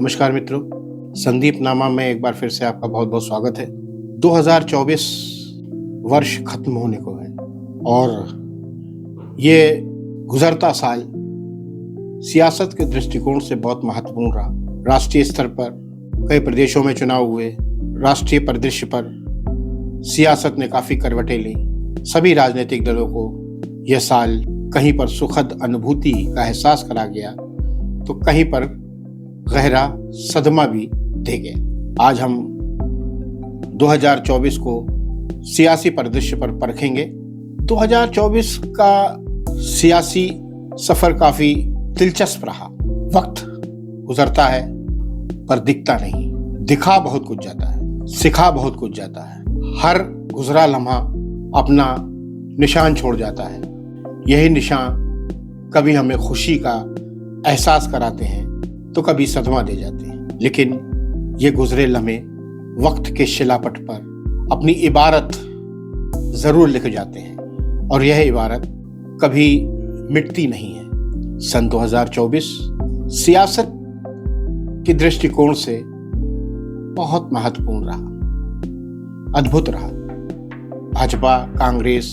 नमस्कार मित्रों, संदीप नामा में एक बार फिर से आपका बहुत बहुत स्वागत है। 2024 वर्ष खत्म होने को है और ये गुजरता साल सियासत के दृष्टिकोण से बहुत महत्वपूर्ण रहा। राष्ट्रीय स्तर पर कई प्रदेशों में चुनाव हुए, राष्ट्रीय परिदृश्य पर सियासत ने काफी करवटें ली। सभी राजनीतिक दलों को यह साल कहीं पर सुखद अनुभूति का एहसास करा गया तो कहीं पर गहरा सदमा भी दे गया। आज हम 2024 को सियासी परिदृश्य पर परखेंगे। 2024 का सियासी सफर काफी दिलचस्प रहा। वक्त गुजरता है पर दिखता नहीं। दिखा बहुत कुछ जाता है, सिखा बहुत कुछ जाता है। हर गुजरा लम्हा अपना निशान छोड़ जाता है। यही निशान कभी हमें खुशी का एहसास कराते हैं तो कभी सदमा दे जाते हैं, लेकिन ये गुजरे लम्हे वक्त के शिलापट पर अपनी इबारत जरूर लिख जाते हैं और यह इबारत कभी मिटती नहीं है। सन 2024 सियासत के दृष्टिकोण से बहुत महत्वपूर्ण रहा, अद्भुत रहा। भाजपा, कांग्रेस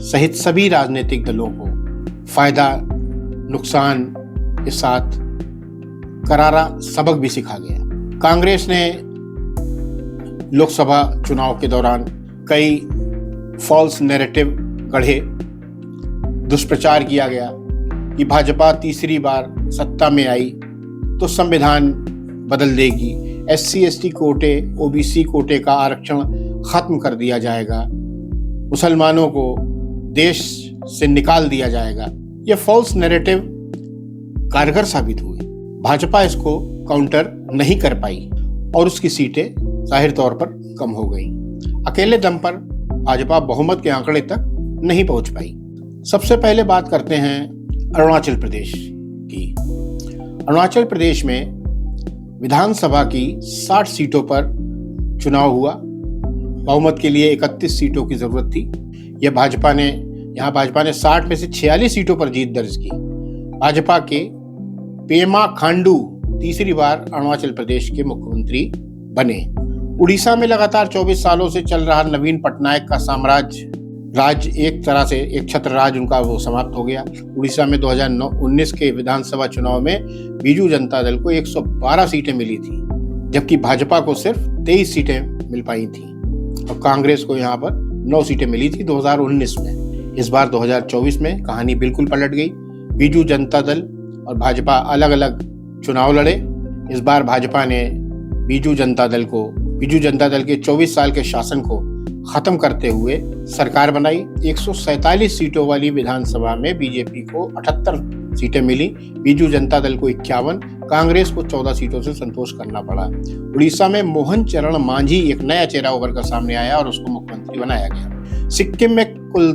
सहित सभी राजनीतिक दलों को फायदा नुकसान के साथ करारा सबक भी सिखा गया। कांग्रेस ने लोकसभा चुनाव के दौरान कई फॉल्स नैरेटिव गढ़े। दुष्प्रचार किया गया कि भाजपा तीसरी बार सत्ता में आई तो संविधान बदल देगी, SC ST कोटे, OBC कोटे का आरक्षण खत्म कर दिया जाएगा, मुसलमानों को देश से निकाल दिया जाएगा। ये फॉल्स नैरेटिव कारगर साबित हुए। भाजपा इसको काउंटर नहीं कर पाई और उसकी सीटें जाहिर तौर पर कम हो गई। अकेले दम पर भाजपा बहुमत के आंकड़े तक नहीं पहुंच पाई। सबसे पहले बात करते हैं अरुणाचल प्रदेश की। अरुणाचल प्रदेश में विधानसभा की 60 सीटों पर चुनाव हुआ। बहुमत के लिए 31 सीटों की जरूरत थी। यहाँ भाजपा ने 60 में से 46 सीटों पर जीत दर्ज की। भाजपा के पेमा खांडू तीसरी बार अरुणाचल प्रदेश के मुख्यमंत्री बने। उड़ीसा में लगातार 24 सालों से चल रहा नवीन पटनायक का राज्य एक तरह से एक छत्र राज उनका वो समाप्त हो गया। उड़ीसा में 2019 के विधानसभा चुनाव में बीजू जनता दल को 112 सीटें मिली थी, जबकि भाजपा को सिर्फ 23 सीटें मिल पाई थी और कांग्रेस को यहाँ पर 9 सीटें मिली थी 2019 में। इस बार 2024 में कहानी बिल्कुल पलट गई। बीजू जनता दल और भाजपा अलग अलग चुनाव लड़े। इस बार भाजपा ने बीजू जनता दल के 24 साल के शासन को खत्म करते हुए सरकार बनाई। 147 सीटों वाली विधानसभा में बीजेपी को 78 सीटें मिली, बीजू जनता दल को 51, कांग्रेस को 14 सीटों से संतोष करना पड़ा। उड़ीसा में मोहन चरण मांझी एक नया चेहरा उभर कर सामने आया और उसको मुख्यमंत्री बनाया गया। सिक्किम में कुल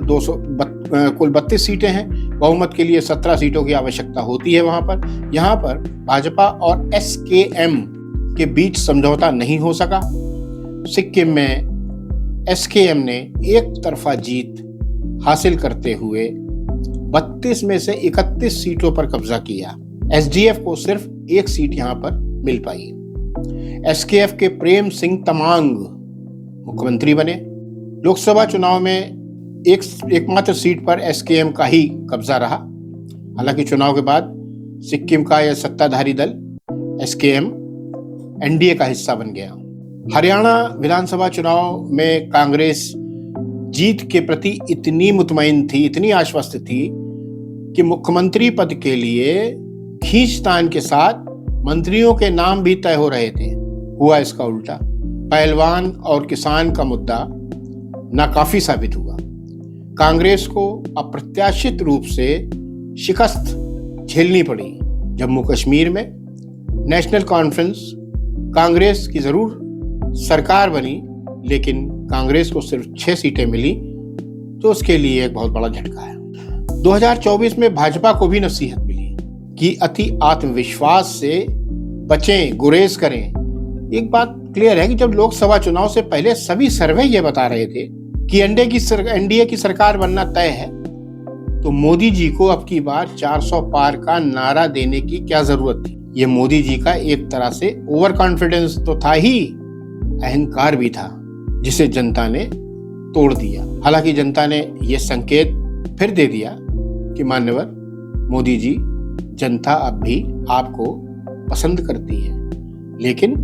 32 सीटें हैं। बहुमत के लिए 17 सीटों की आवश्यकता होती है यहाँ पर भाजपा और SKM के बीच समझौता नहीं हो सका। सिक्किम में SKM ने एक तरफा जीत हासिल करते हुए 32 में से 31 सीटों पर कब्जा किया। SDF को सिर्फ एक सीट यहाँ पर मिल पाई। SKF के प्रेम सिंह तमांग मुख्यमंत्री बने। लोकसभा चुनाव में एकमात्र सीट पर SKM का ही कब्जा रहा। हालांकि चुनाव के बाद सिक्किम का यह सत्ताधारी दल SKM NDA का हिस्सा बन गया। हरियाणा विधानसभा चुनाव में कांग्रेस जीत के प्रति इतनी मुतमईन थी, इतनी आश्वस्त थी कि मुख्यमंत्री पद के लिए खींचतान के साथ मंत्रियों के नाम भी तय हो रहे थे। हुआ इसका उल्टा। पहलवान और किसान का मुद्दा नाकाफी साबित हुआ। कांग्रेस को अप्रत्याशित रूप से शिकस्त झेलनी पड़ी। जम्मू कश्मीर में नेशनल कॉन्फ्रेंस कांग्रेस की जरूर सरकार बनी, लेकिन कांग्रेस को सिर्फ 6 सीटें मिली, तो उसके लिए एक बहुत बड़ा झटका है। 2024 में भाजपा को भी नसीहत मिली कि अति आत्मविश्वास से बचें, गुरेज करें। एक बात क्लियर है कि जब लोकसभा चुनाव से पहले सभी सर्वे ये बता रहे थे कि एनडीए की सरकार बनना तय है, तो मोदी जी को अब की बार 400 पार का नारा देने की क्या जरूरत थी। ये मोदी जी का एक तरह से ओवर कॉन्फिडेंस तो था ही, अहंकार भी था, जिसे जनता ने तोड़ दिया। हालांकि जनता ने यह संकेत फिर दे दिया कि मान्यवर मोदी जी, जनता अब भी आपको पसंद करती है, लेकिन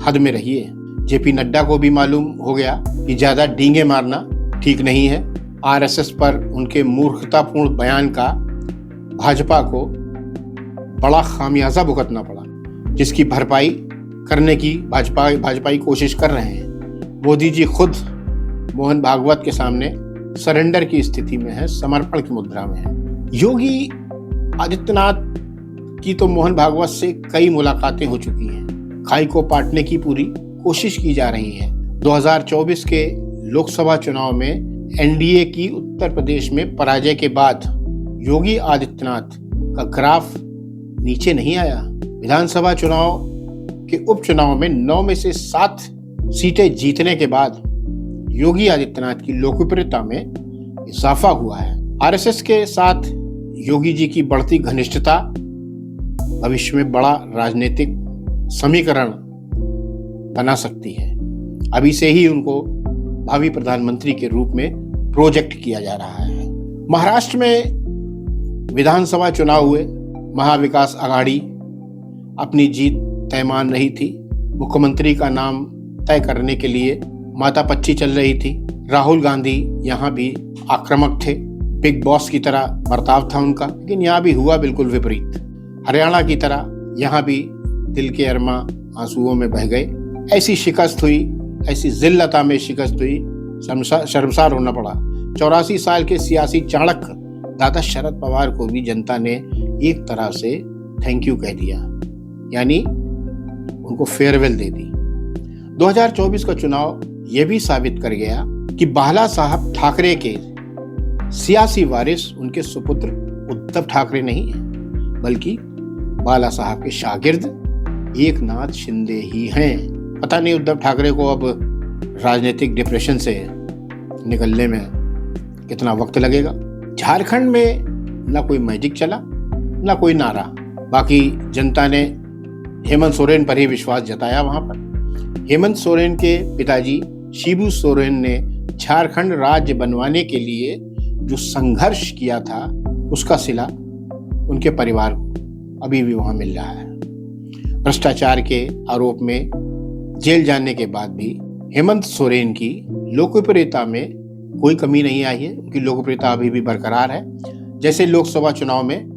हद में रहिए। जेपी नड्डा को भी मालूम हो गया कि ज्यादा डींगे मारना ठीक नहीं है। आरएसएस पर उनके मूर्खतापूर्ण बयान का भाजपा को बड़ा खामियाजा भुगतना पड़ा, जिसकी भरपाई करने की भाजपाई कोशिश कर रहे हैं। मोदी जी खुद मोहन भागवत के सामने सरेंडर की स्थिति में है, समर्पण की मुद्रा में है। योगी आदित्यनाथ की तो मोहन भागवत से कई मुलाकातें हो चुकी हैं। खाई को पाटने की पूरी कोशिश की जा रही है। 2024 के लोकसभा चुनाव में एनडीए की उत्तर प्रदेश में पराजय के बाद योगी आदित्यनाथ का ग्राफ नीचे नहीं आया। विधानसभा चुनाव के उपचुनाव में 9 में से 7 सीटें जीतने के बाद योगी आदित्यनाथ की लोकप्रियता में इजाफा हुआ है। आरएसएस के साथ योगी जी की बढ़ती घनिष्ठता भविष्य में बड़ा राजनीतिक समीकरण बना सकती है। अभी से ही उनको भावी प्रधानमंत्री के रूप में प्रोजेक्ट किया जा रहा है। महाराष्ट्र में विधानसभा चुनाव हुए। महाविकास आघाड़ी अपनी जीत तय मान रही थी। मुख्यमंत्री का नाम तय करने के लिए मातापच्ची चल रही थी। राहुल गांधी यहाँ भी आक्रामक थे, बिग बॉस की तरह बर्ताव था उनका, लेकिन यहाँ भी हुआ बिल्कुल विपरीत। हरियाणा की तरह यहाँ भी दिल के अरमा आंसुओं में बह गए। ऐसी शिकस्त हुई, ऐसी जिल्लता में शिकस्त हुई, शर्मसार होना पड़ा। 84 साल के सियासी चाणक्य दादा शरद पवार को भी जनता ने एक तरह से थैंक यू कह दिया, यानी उनको फेयरवेल दे दी। 2024 का चुनाव यह भी साबित कर गया कि बाला साहब ठाकरे के सियासी वारिस उनके सुपुत्र उद्धव ठाकरे नहीं है, बल्कि बाला साहब के शागिर्द एकनाथ शिंदे ही हैं। पता नहीं उद्धव ठाकरे को अब राजनीतिक डिप्रेशन से निकलने में कितना वक्त लगेगा। झारखंड में ना कोई मैजिक चला, ना कोई नारा। बाकी जनता ने हेमंत सोरेन पर ही विश्वास जताया। वहां पर हेमंत सोरेन के पिताजी शिबू सोरेन ने झारखंड राज्य बनवाने के लिए जो संघर्ष किया था, उसका सिला उनके परिवार को अभी भी वहां मिल रहा है। भ्रष्टाचार के आरोप में जेल जाने के बाद भी हेमंत सोरेन की लोकप्रियता में कोई कमी नहीं आई है। उनकी लोकप्रियता अभी भी बरकरार है। जैसे लोकसभा चुनाव में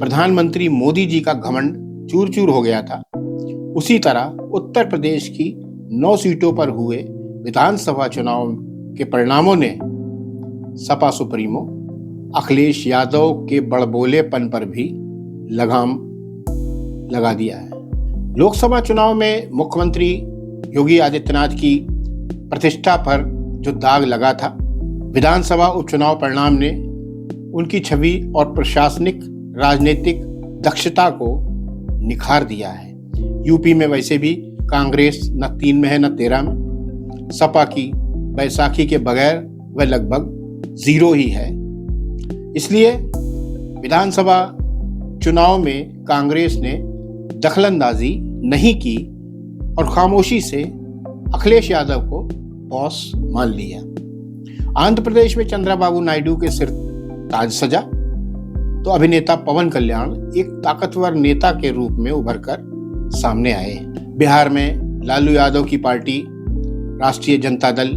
प्रधानमंत्री मोदी जी का घमंड चूर चूर हो गया था, उसी तरह उत्तर प्रदेश की 9 सीटों पर हुए विधानसभा चुनाव के परिणामों ने सपा सुप्रीमो अखिलेश यादव के बड़बोलेपन पर भी लगाम लगा दिया है। लोकसभा चुनाव में मुख्यमंत्री योगी आदित्यनाथ की प्रतिष्ठा पर जो दाग लगा था, विधानसभा उपचुनाव परिणाम ने उनकी छवि और प्रशासनिक राजनीतिक दक्षता को निखार दिया है। यूपी में वैसे भी कांग्रेस न 3 में है न 13 में। सपा की बैसाखी के बगैर वह लगभग 0 ही है। इसलिए विधानसभा चुनाव में कांग्रेस ने दखलंदाजी नहीं की और खामोशी से अखिलेश यादव को बॉस मान लिया। आंध्र प्रदेश में चंद्रबाबू नायडू के सिर ताज सजा तो अभिनेता पवन कल्याण एक ताकतवर नेता के रूप में उभरकर सामने आए। बिहार में लालू यादव की पार्टी राष्ट्रीय जनता दल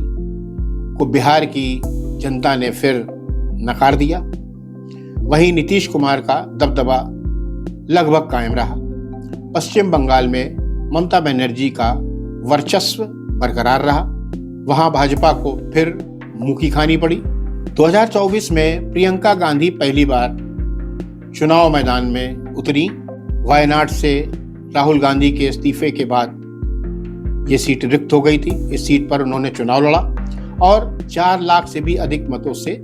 को बिहार की जनता ने फिर नकार दिया। वहीं नीतीश कुमार का दबदबा लगभग कायम रहा। पश्चिम बंगाल में ममता बनर्जी का वर्चस्व बरकरार रहा। वहां भाजपा को फिर मुंह खानी पड़ी। 2024 में प्रियंका गांधी पहली बार चुनाव मैदान में उतरी। वायनाड से राहुल गांधी के इस्तीफे के बाद ये सीट रिक्त हो गई थी। इस सीट पर उन्होंने चुनाव लड़ा और 4 लाख से भी अधिक मतों से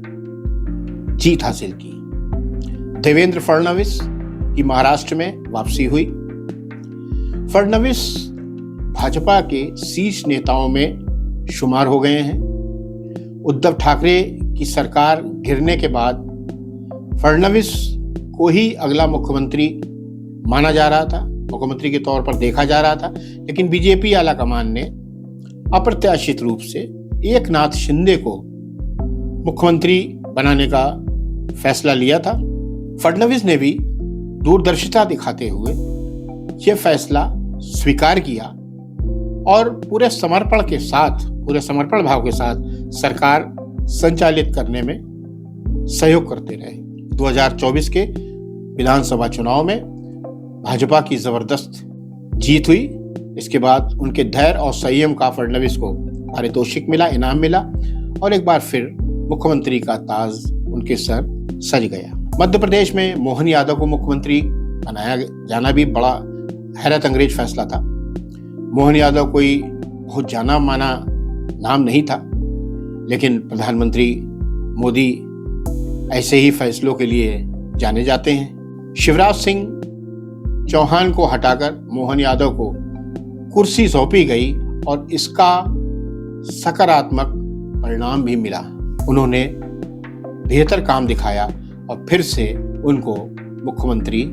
जीत हासिल की। देवेंद्र फडणवीस की महाराष्ट्र में वापसी हुई। फडणवीस भाजपा के शीर्ष नेताओं में शुमार हो गए हैं। उद्धव ठाकरे की सरकार गिरने के बाद फडणवीस को ही अगला मुख्यमंत्री माना जा रहा था। मुख्यमंत्री के तौर पर देखा जा रहा था, लेकिन बीजेपी आला कमान ने अप्रत्याशित रूप से एकनाथ शिंदे को मुख्यमंत्री बनाने का फैसला लिया था। फडणवीस ने भी दूरदर्शिता दिखाते हुए यह फैसला स्वीकार किया और पूरे समर्पण भाव के साथ सरकार संचालित करने में सहयोग करते रहे। 2024 के विधानसभा चुनाव में भाजपा की जबरदस्त जीत हुई। इसके बाद उनके धैर्य और संयम का फडणवीस को पारितोषिक मिला, इनाम मिला और एक बार फिर मुख्यमंत्री का ताज उनके सर सज गया। मध्य प्रदेश में मोहन यादव को मुख्यमंत्री बनाया जाना भी बड़ा हैरत अंगेज फैसला था। मोहन यादव कोई बहुत जाना माना नाम नहीं था, लेकिन प्रधानमंत्री मोदी ऐसे ही फैसलों के लिए जाने जाते हैं। शिवराज सिंह चौहान को हटाकर मोहन यादव को कुर्सी सौंपी गई और इसका सकारात्मक परिणाम भी मिला। उन्होंने बेहतर काम दिखाया और फिर से उनको मुख्यमंत्री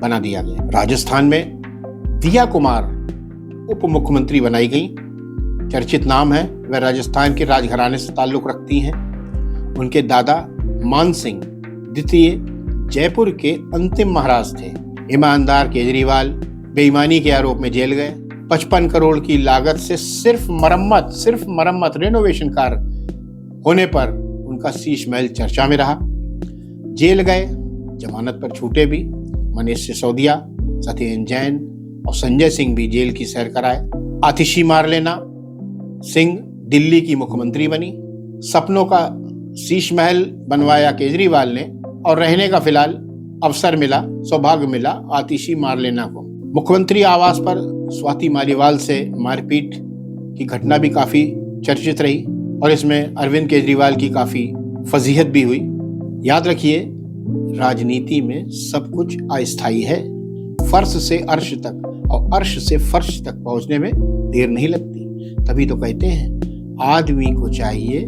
बना दिया गया। राजस्थान में दिया कुमार उप मुख्यमंत्री बनाई गई। चर्चित नाम है, वह राजस्थान के राजघराने से ताल्लुक रखती हैं। उनके दादा मान सिंह द्वितीय जयपुर के अंतिम महाराज थे। ईमानदार केजरीवाल बेईमानी के आरोप में जेल गए। 55 करोड़ की लागत से सिर्फ मरम्मत रेनोवेशन कार्य होने पर उनका शीश महल चर्चा में रहा। जेल गए, जमानत पर छूटे भी। मनीष सिसोदिया, सत्येंद्र जैन और संजय सिंह भी जेल की सैर कराए। आतिशी मारलेना सिंह दिल्ली की मुख्यमंत्री बनी। सपनों का शीश महल बनवाया केजरीवाल ने और रहने का फिलहाल अवसर मिला, सौभाग्य मिला आतिशी मारलेना को। मुख्यमंत्री आवास पर स्वाति मालीवाल से मारपीट की घटना भी काफी चर्चित रही और इसमें अरविंद केजरीवाल की काफी फजीहत भी हुई। याद रखिए, राजनीति में सब कुछ अस्थायी है। फर्श से अर्श तक और अर्श से फर्श तक पहुंचने में देर नहीं लगती। तभी तो कहते हैं, आदमी को चाहिए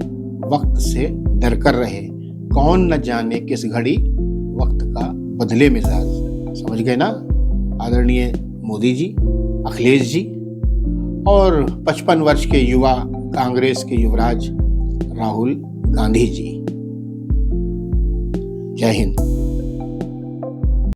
वक्त से डर कर रहे, कौन न जाने किस घड़ी वक्त का बदले मिजाज। समझ गए ना आदरणीय मोदी जी, अखिलेश जी और 55 वर्ष के युवा कांग्रेस के युवराज राहुल गांधी जी। जय हिंद।